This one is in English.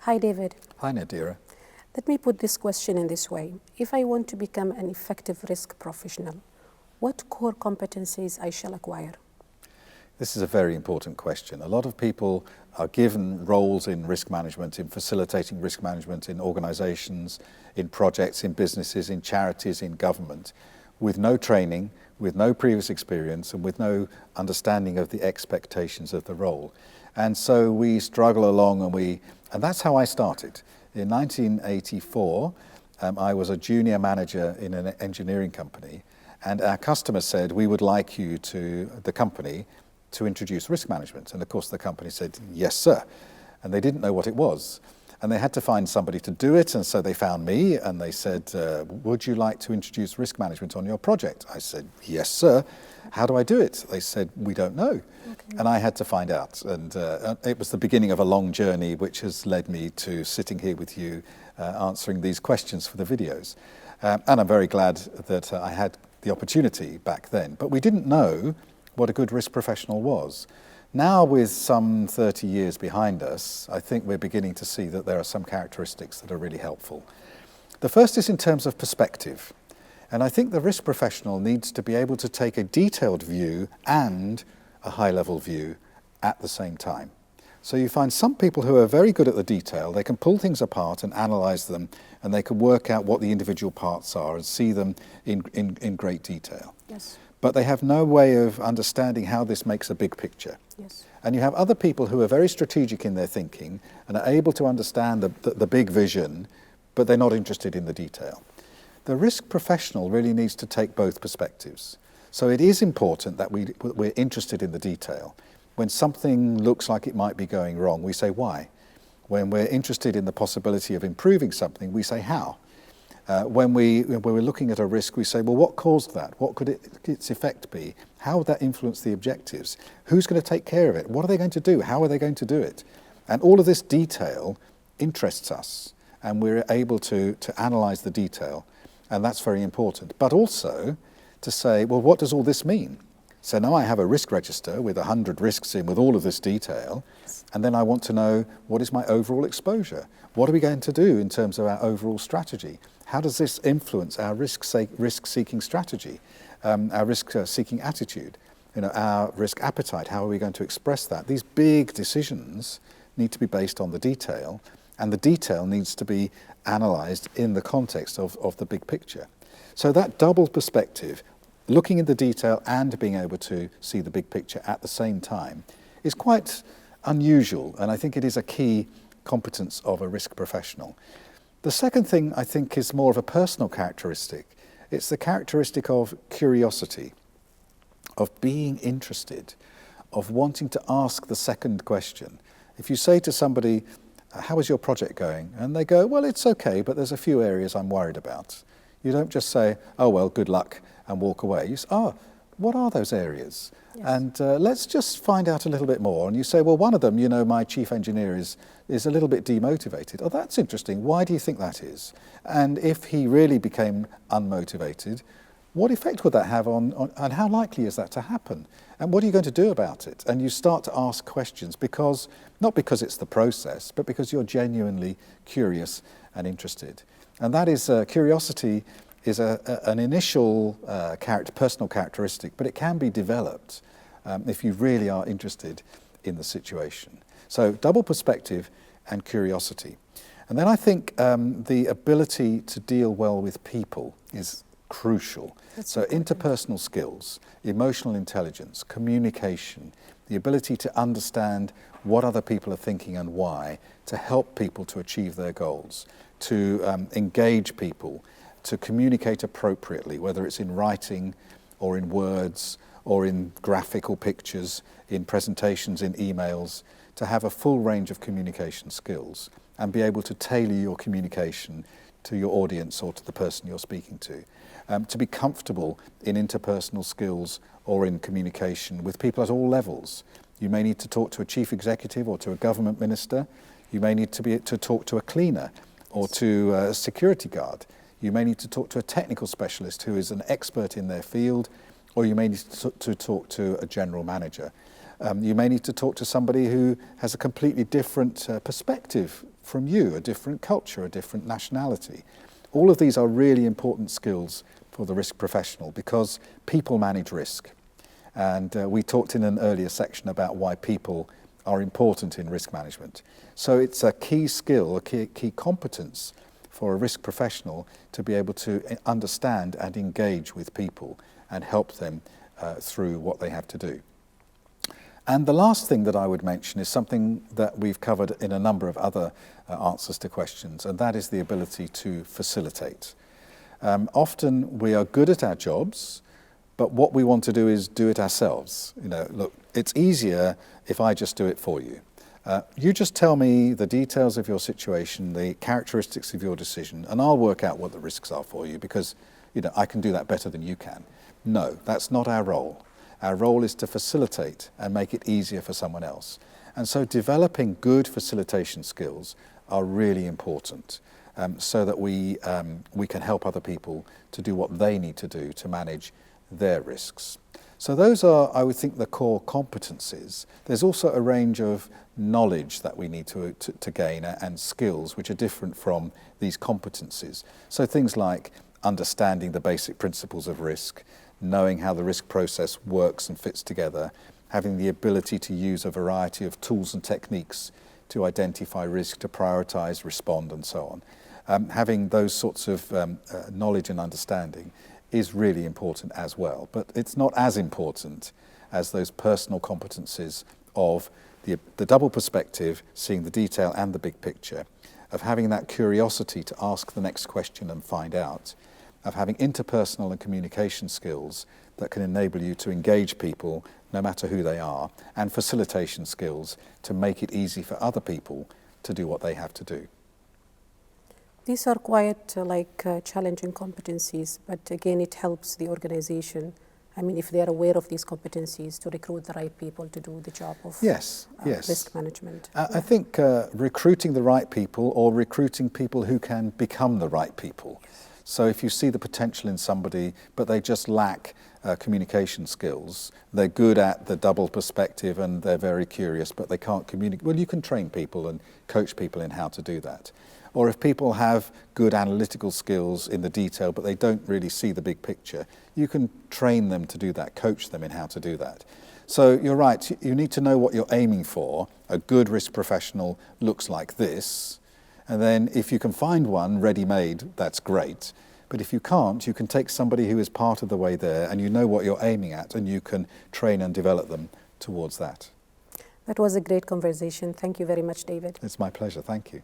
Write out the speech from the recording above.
Hi, David. Hi, Nadira. Let me put this question in this way. If I want to become an effective risk professional, what core competencies I shall acquire? This is a very important question. A lot of people are given roles in risk management, in facilitating risk management in organizations, in projects, in businesses, in charities, in government, with no training, with no previous experience, and with no understanding of the expectations of the role. And so we struggle along, and that's how I started. In 1984, I was a junior manager in an engineering company, and our customer said, we would like you the company, to introduce risk management. And of course the company said, yes, sir. And they didn't know what it was. And they had to find somebody to do it, and so they found me, and they said, would you like to introduce risk management on your project? I said, yes, sir. How do I do it? They said, we don't know. Okay. And I had to find out. And it was the beginning of a long journey, which has led me to sitting here with you, answering these questions for the videos. And I'm very glad that I had the opportunity back then. But we didn't know what a good risk professional was. Now, with some 30 years behind us, I think we're beginning to see that there are some characteristics that are really helpful. The first is in terms of perspective. And I think the risk professional needs to be able to take a detailed view and a high-level view at the same time. So you find some people who are very good at the detail, they can pull things apart and analyze them, and they can work out what the individual parts are and see them in great detail. Yes. But they have no way of understanding how this makes a big picture. Yes. And you have other people who are very strategic in their thinking and are able to understand the big vision, but they're not interested in the detail. The risk professional really needs to take both perspectives. So it is important that we're interested in the detail. When something looks like it might be going wrong, we say why. When we're interested in the possibility of improving something, we say how. When we're looking at a risk, we say, well, what caused that? What could its effect be? How would that influence the objectives? Who's going to take care of it? What are they going to do? How are they going to do it? And all of this detail interests us, and we're able to analyze the detail, and that's very important. But also to say, well, what does all this mean? So now I have a risk register with 100 risks in with all of this detail, and then I want to know, what is my overall exposure? What are we going to do in terms of our overall strategy? How does this influence our risk-seeking strategy, our risk-seeking attitude, our risk appetite? How are we going to express that? These big decisions need to be based on the detail, and the detail needs to be analyzed in the context of the big picture. So that double perspective, looking in the detail and being able to see the big picture at the same time, is quite unusual, and I think it is a key competence of a risk professional. The second thing, I think, is more of a personal characteristic. It's the characteristic of curiosity, of being interested, of wanting to ask the second question. If you say to somebody, how is your project going? And they go, well, it's okay, but there's a few areas I'm worried about. You don't just say, oh, well, good luck, and walk away. You say, oh, what are those areas? Yes. And let's just find out a little bit more. And you say, well, one of them, my chief engineer is a little bit demotivated. Oh, that's interesting. Why do you think that is? And if he really became unmotivated, what effect would that have on and how likely is that to happen? And what are you going to do about it? And you start to ask questions not because it's the process, but because you're genuinely curious and interested. And that is curiosity is an initial personal characteristic, but it can be developed if you really are interested in the situation. So double perspective and curiosity. And then I think the ability to deal well with people is crucial. So interpersonal skills, emotional intelligence, communication, the ability to understand what other people are thinking and why, to help people to achieve their goals, to engage people, to communicate appropriately, whether it's in writing or in words or in graphical pictures, in presentations, in emails, to have a full range of communication skills and be able to tailor your communication to your audience or to the person you're speaking to be comfortable in interpersonal skills or in communication with people at all levels. You may need to talk to a chief executive or to a government minister. You may need to talk to a cleaner or to a security guard. You may need to talk to a technical specialist who is an expert in their field, or you may need to talk to a general manager. You may need to talk to somebody who has a completely different perspective from you, a different culture, a different nationality. All of these are really important skills for the risk professional because people manage risk. And we talked in an earlier section about why people are important in risk management. So it's a key skill, a key competence for a risk professional to be able to understand and engage with people and help them through what they have to do. And the last thing that I would mention is something that we've covered in a number of other answers to questions, and that is the ability to facilitate. Often we are good at our jobs, but what we want to do is do it ourselves. You know, look, it's easier if I just do it for you. You just tell me the details of your situation, the characteristics of your decision, and I'll work out what the risks are for you because, you know, I can do that better than you can. No, that's not our role. Our role is to facilitate and make it easier for someone else. And so developing good facilitation skills are really important so that we can help other people to do what they need to do to manage their risks. So those are, I would think, the core competencies. There's also a range of knowledge that we need to gain and skills which are different from these competencies. So things like understanding the basic principles of risk, knowing how the risk process works and fits together, having the ability to use a variety of tools and techniques to identify risk, to prioritize, respond, and so on. Having those sorts of knowledge and understanding is really important as well. But it's not as important as those personal competencies of the double perspective, seeing the detail and the big picture, of having that curiosity to ask the next question and find out, of having interpersonal and communication skills that can enable you to engage people no matter who they are, and facilitation skills to make it easy for other people to do what they have to do. These are quite challenging competencies, but again, it helps the organization. I mean, if they are aware of these competencies, to recruit the right people to do the job of risk management. I think recruiting the right people or recruiting people who can become the right people. So if you see the potential in somebody, but they just lack communication skills, they're good at the double perspective and they're very curious, but they can't communicate. Well, you can train people and coach people in how to do that. Or if people have good analytical skills in the detail, but they don't really see the big picture, you can train them to do that, coach them in how to do that. So you're right, you need to know what you're aiming for. A good risk professional looks like this. And then if you can find one ready-made, that's great. But if you can't, you can take somebody who is part of the way there and you know what you're aiming at and you can train and develop them towards that. That was a great conversation. Thank you very much, David. It's my pleasure. Thank you.